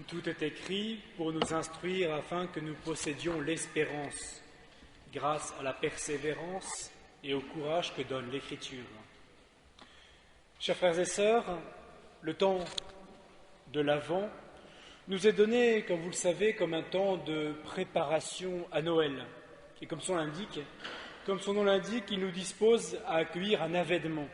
Tout est écrit pour nous instruire afin que nous possédions l'espérance, grâce à la persévérance et au courage que donne l'Écriture. Chers frères et sœurs, le temps de l'Avent nous est donné, comme vous le savez, comme un temps de préparation à Noël. Et comme son nom l'indique, il nous dispose à accueillir un avènement,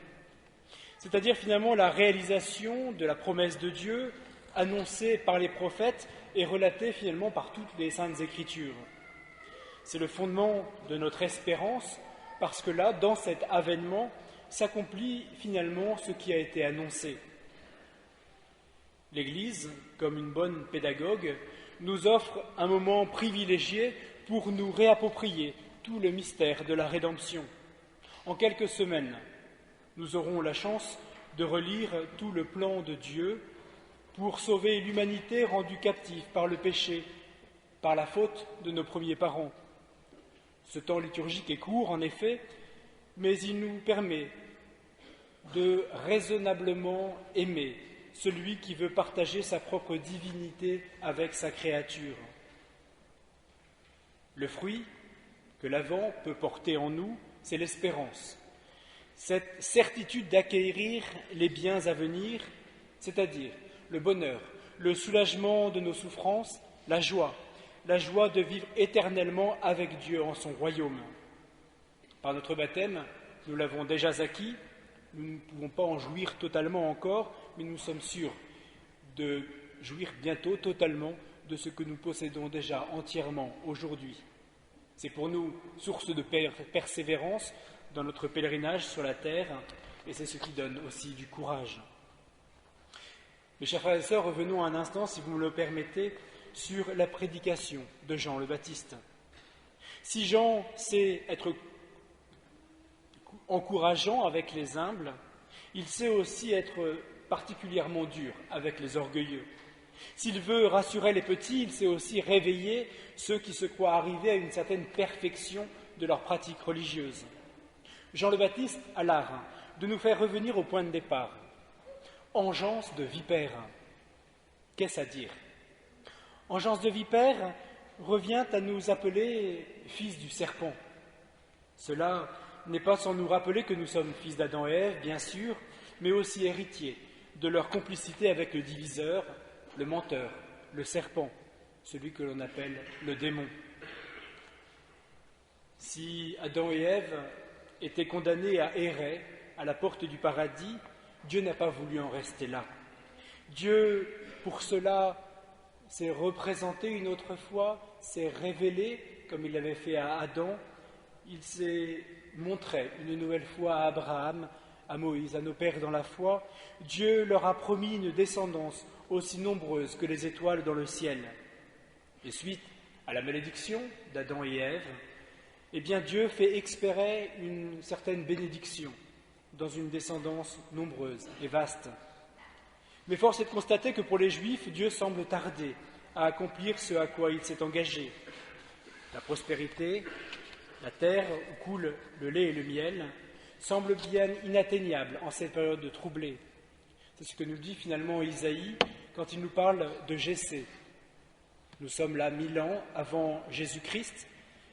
c'est-à-dire finalement la réalisation de la promesse de Dieu annoncée par les prophètes et relatée finalement par toutes les saintes Écritures. C'est le fondement de notre espérance, parce que là, dans cet avènement, s'accomplit finalement ce qui a été annoncé. L'Église, comme une bonne pédagogue, nous offre un moment privilégié pour nous réapproprier tout le mystère de la rédemption. En quelques semaines, nous aurons la chance de relire tout le plan de Dieu pour sauver l'humanité rendue captive par le péché, par la faute de nos premiers parents. Ce temps liturgique est court, en effet, mais il nous permet de raisonnablement aimer celui qui veut partager sa propre divinité avec sa créature. Le fruit que l'Avent peut porter en nous, c'est l'espérance. Cette certitude d'acquérir les biens à venir, c'est-à-dire le bonheur, le soulagement de nos souffrances, la joie de vivre éternellement avec Dieu en son royaume. Par notre baptême, nous l'avons déjà acquis, nous ne pouvons pas en jouir totalement encore, mais nous sommes sûrs de jouir bientôt totalement de ce que nous possédons déjà entièrement aujourd'hui. C'est pour nous source de persévérance dans notre pèlerinage sur la terre, et c'est ce qui donne aussi du courage. Mes chers frères et sœurs, revenons un instant, si vous me le permettez, sur la prédication de Jean le Baptiste. Si Jean sait être encourageant avec les humbles, il sait aussi être particulièrement dur avec les orgueilleux. S'il veut rassurer les petits, il sait aussi réveiller ceux qui se croient arrivés à une certaine perfection de leur pratique religieuse. Jean le Baptiste a l'art de nous faire revenir au point de départ. Engeance de vipère. Qu'est-ce à dire? Engeance de vipère revient à nous appeler fils du serpent. Cela n'est pas sans nous rappeler que nous sommes fils d'Adam et Ève, bien sûr, mais aussi héritiers de leur complicité avec le diviseur, le menteur, le serpent, celui que l'on appelle le démon. Si Adam et Ève étaient condamnés à errer à la porte du paradis, Dieu n'a pas voulu en rester là. Dieu, pour cela, s'est représenté une autre fois, s'est révélé, comme il l'avait fait à Adam. Il s'est montré une nouvelle fois à Abraham, à Moïse, à nos pères dans la foi. Dieu leur a promis une descendance aussi nombreuse que les étoiles dans le ciel. Et suite à la malédiction d'Adam et Ève, eh bien Dieu fait expirer une certaine bénédiction dans une descendance nombreuse et vaste. Mais force est de constater que pour les Juifs, Dieu semble tarder à accomplir ce à quoi il s'est engagé. La prospérité, la terre où coule le lait et le miel, semble bien inatteignable en cette période troublée. C'est ce que nous dit finalement Isaïe quand il nous parle de Jessé. Nous sommes là 1000 ans avant Jésus-Christ.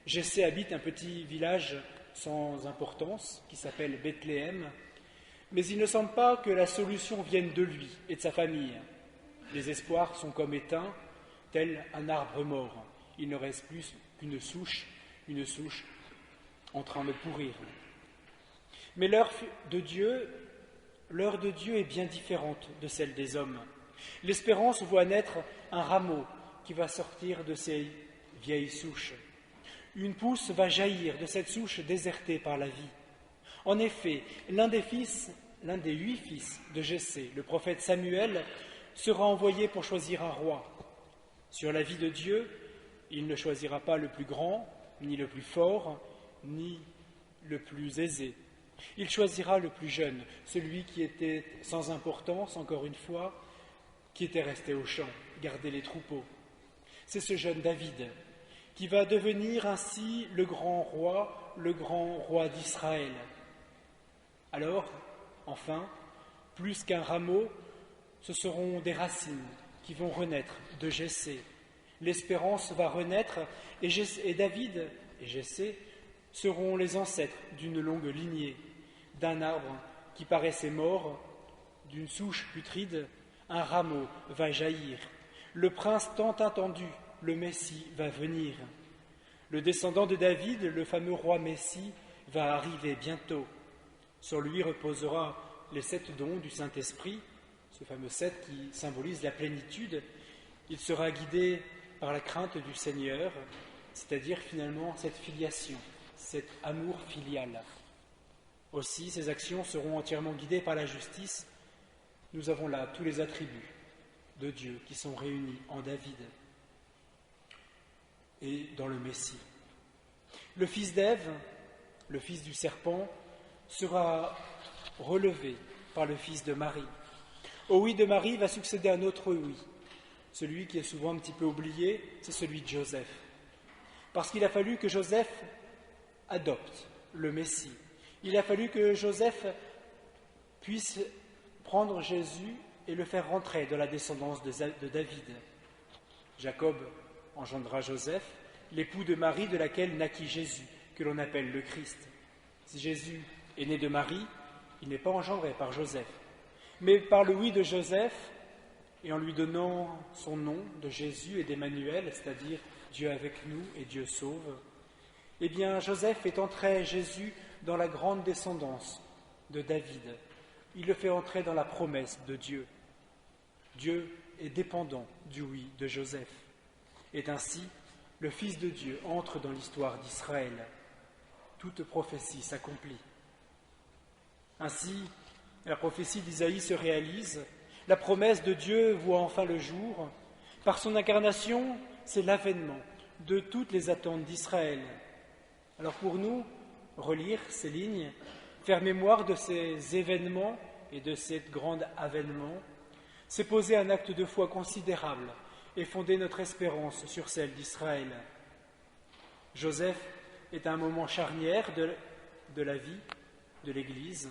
Jessé habite un petit village sans importance qui s'appelle Bethléem, mais il ne semble pas que la solution vienne de lui et de sa famille. Les espoirs sont comme éteints, tel un arbre mort. Il ne reste plus qu'une souche en train de pourrir. Mais l'heure de Dieu est bien différente de celle des hommes. L'espérance voit naître un rameau qui va sortir de ces vieilles souches. Une pousse va jaillir de cette souche désertée par la vie. En effet, l'un des 8 fils de Jessé, le prophète Samuel, sera envoyé pour choisir un roi. Sur la vie de Dieu, il ne choisira pas le plus grand, ni le plus fort, ni le plus aisé. Il choisira le plus jeune, celui qui était sans importance, encore une fois, qui était resté au champ, garder les troupeaux. C'est ce jeune David qui va devenir ainsi le grand roi d'Israël. Alors, enfin, plus qu'un rameau, ce seront des racines qui qui vont renaître de Jessé. L'espérance va renaître et David et Jessé seront les ancêtres d'une longue lignée, d'un arbre qui paraissait mort, d'une souche putride, un rameau va jaillir. Le prince tant attendu, le Messie, va venir. Le descendant de David, le fameux roi Messie, va arriver bientôt. Sur lui reposera les 7 dons du Saint-Esprit, ce fameux 7 qui symbolise la plénitude. Il sera guidé par la crainte du Seigneur, c'est-à-dire finalement cette filiation, cet amour filial. Aussi, ses actions seront entièrement guidées par la justice. Nous avons là tous les attributs de Dieu qui sont réunis en David et dans le Messie. Le fils d'Ève, le fils du serpent, sera relevé par le fils de Marie. Au oui de Marie va succéder un autre oui. Celui qui est souvent un petit peu oublié, c'est celui de Joseph. Parce qu'il a fallu que Joseph adopte le Messie. Il a fallu que Joseph puisse prendre Jésus et le faire rentrer dans la descendance de David. Jacob engendra Joseph, l'époux de Marie de laquelle naquit Jésus, que l'on appelle le Christ. Si Jésus est né de Marie, il n'est pas engendré par Joseph. Mais par le oui de Joseph, et en lui donnant son nom de Jésus et d'Emmanuel, c'est-à-dire Dieu avec nous et Dieu sauve, eh bien Joseph fait entrer Jésus dans la grande descendance de David. Il le fait entrer dans la promesse de Dieu. Dieu est dépendant du oui de Joseph. Et ainsi, le Fils de Dieu entre dans l'histoire d'Israël. Toute prophétie s'accomplit. Ainsi, la prophétie d'Isaïe se réalise. La promesse de Dieu voit enfin le jour. Par son incarnation, c'est l'avènement de toutes les attentes d'Israël. Alors pour nous, relire ces lignes, faire mémoire de ces événements et de cet grand avènement, c'est poser un acte de foi considérable et fonder notre espérance sur celle d'Israël. Joseph est un moment charnière de la vie de l'Église.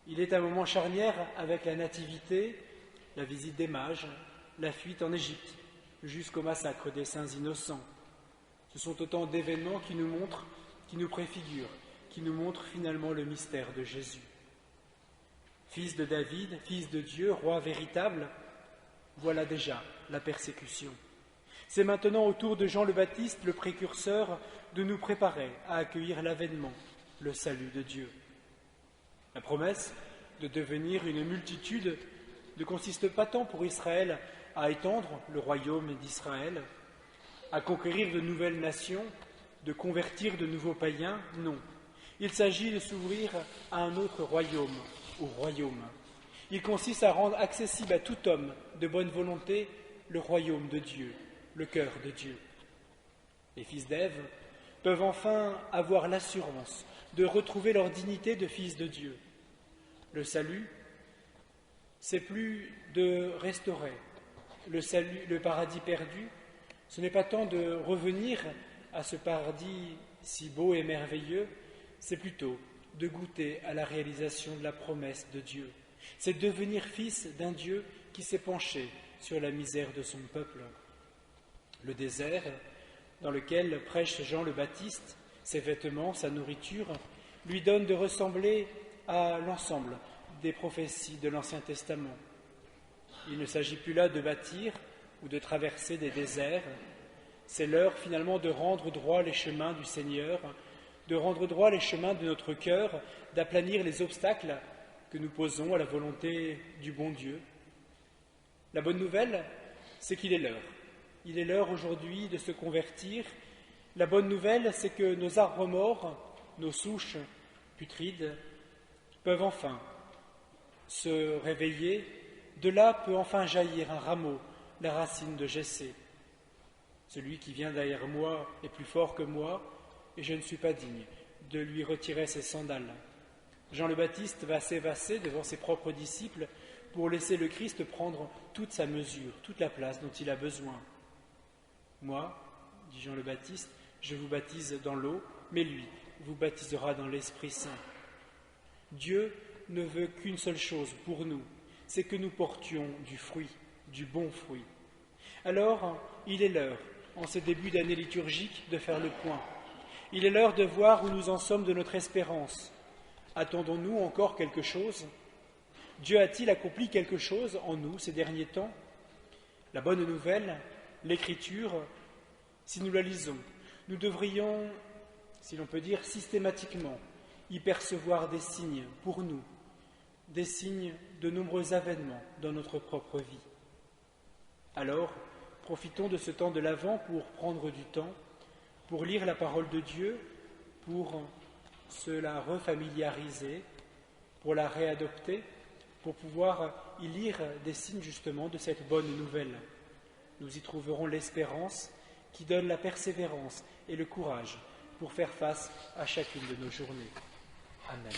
Il est un moment charnière avec la nativité, la visite des mages, la fuite en Égypte, jusqu'au massacre des saints innocents. Ce sont autant d'événements qui nous montrent, qui nous préfigurent, qui nous montrent finalement le mystère de Jésus. Fils de David, fils de Dieu, roi véritable, voilà déjà la persécution. C'est maintenant au tour de Jean le Baptiste, le précurseur, de nous préparer à accueillir l'avènement, le salut de Dieu. La promesse de devenir une multitude ne consiste pas tant pour Israël à étendre le royaume d'Israël, à conquérir de nouvelles nations, de convertir de nouveaux païens, non. Il s'agit de s'ouvrir à un autre royaume, au royaume. Il consiste à rendre accessible à tout homme de bonne volonté le royaume de Dieu, le cœur de Dieu. Les fils d'Ève peuvent enfin avoir l'assurance de retrouver leur dignité de fils de Dieu. Le salut, c'est plus de restaurer le paradis perdu, ce n'est pas tant de revenir à ce paradis si beau et merveilleux, c'est plutôt de goûter à la réalisation de la promesse de Dieu. C'est devenir fils d'un Dieu qui s'est penché sur la misère de son peuple. Le désert dans lequel prêche Jean le Baptiste, ses vêtements, sa nourriture, lui donne de ressembler à l'ensemble des prophéties de l'Ancien Testament. Il ne s'agit plus là de bâtir ou de traverser des déserts, c'est l'heure finalement de rendre droit les chemins du Seigneur, de rendre droit les chemins de notre cœur, d'aplanir les obstacles que nous posons à la volonté du bon Dieu. La bonne nouvelle, c'est qu'il est l'heure. Il est l'heure aujourd'hui de se convertir. La bonne nouvelle, c'est que nos arbres morts, nos souches putrides, peuvent enfin se réveiller. De là peut enfin jaillir un rameau, la racine de Jessé. Celui qui vient derrière moi est plus fort que moi, et je ne suis pas digne de lui retirer ses sandales. Jean le Baptiste va s'évasser devant ses propres disciples pour laisser le Christ prendre toute sa mesure, toute la place dont il a besoin. Moi, dit Jean le Baptiste, je vous baptise dans l'eau, mais lui vous baptisera dans l'Esprit Saint. Dieu ne veut qu'une seule chose pour nous, c'est que nous portions du fruit, du bon fruit. Alors, il est l'heure, en ce début d'année liturgique, de faire le point. Il est l'heure de voir où nous en sommes de notre espérance. Attendons-nous encore quelque chose ? Dieu a-t-il accompli quelque chose en nous ces derniers temps ? La bonne nouvelle, l'Écriture, si nous la lisons, nous devrions, si l'on peut dire systématiquement, y percevoir des signes pour nous, des signes de nombreux avènements dans notre propre vie. Alors, profitons de ce temps de l'Avent pour prendre du temps, pour lire la parole de Dieu, pour se la refamiliariser, pour la réadopter, pour pouvoir y lire des signes justement de cette bonne nouvelle. Nous y trouverons l'espérance qui donne la persévérance et le courage pour faire face à chacune de nos journées. Amen.